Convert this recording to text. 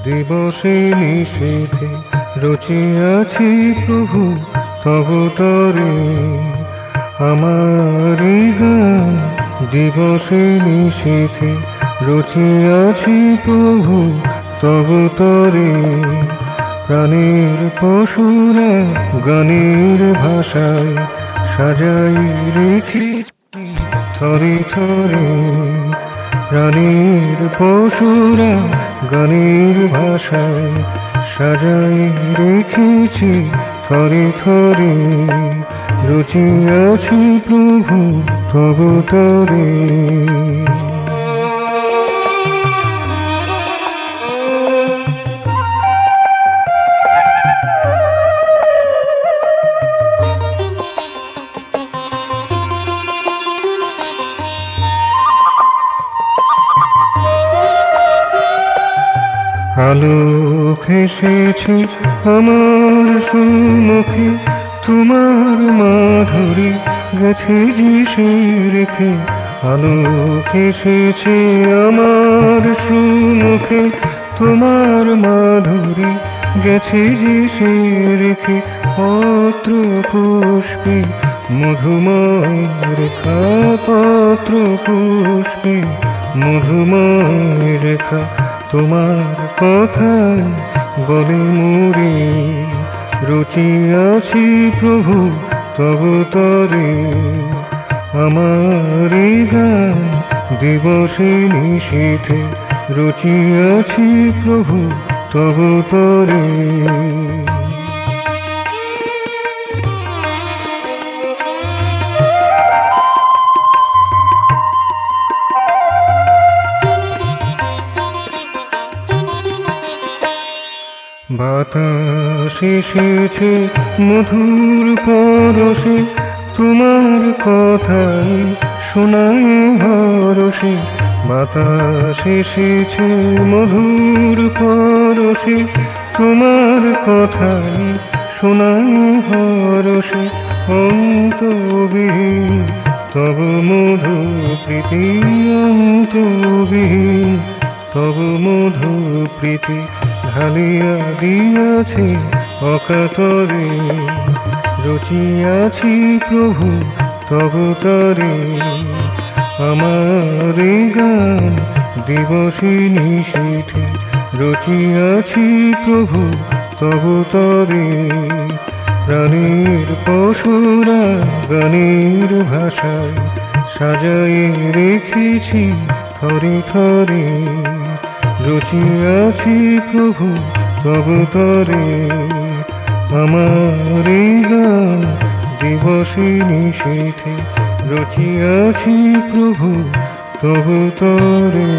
দিবসে নিষেধে রচিয়াছি প্রভু তব তরে আমার এই গান। দিবসে নিষেধে রচিয়াছি প্রভু তব তরে প্রাণের পশুরা গানের ভাষায় সাজাই রেখেছি থরে থরে। প্রাণের পশুরা গানের ভাষায় সাজাই রেখেছি থরে থরে রচিয়াছি প্রভু তব তরে। আলোক এসেছে আমার সুমুখে, তোমার মাধুরী গেছে যে রেখে। আলোক এসেছে আমার সুমুখে, তোমার মাধুরী গেছে যে রেখে। পত্র পুষ্পে মধুময় রেখা, পত্র পুষ্পে মধুময় রেখা। তোমার কথায় বলে মোরে রচিয়াছি প্রভু তব তরে আমার এই গান। দিবসে নিষেধে রচিয়াছি প্রভু তব তরে। বাতাস এসেছে মধুর পরশে, তোমার কথাই শোনায় হরষে। বাতাস এসেছে মধুর পরশে, তোমার কথাই শোনায় হরষে। অন্তবিহীন তব মধু প্রীতি, অন্তবিহীন তব মধু প্রীতি ঢালিয়া দিয়াছে অকাতরে রচিয়াছি প্রভু তব তরে আমার এই গান। দিবসে নিষেধে রচিয়াছি প্রভু তব তরে প্রাণের পশুরা গানের ভাষায় সাজাই রেখেছি থরে থরে রচিয়াছি প্রভু তব তরে আমার এই গান। দিবসে নিষেধে রচিয়াছি প্রভু তব তরে।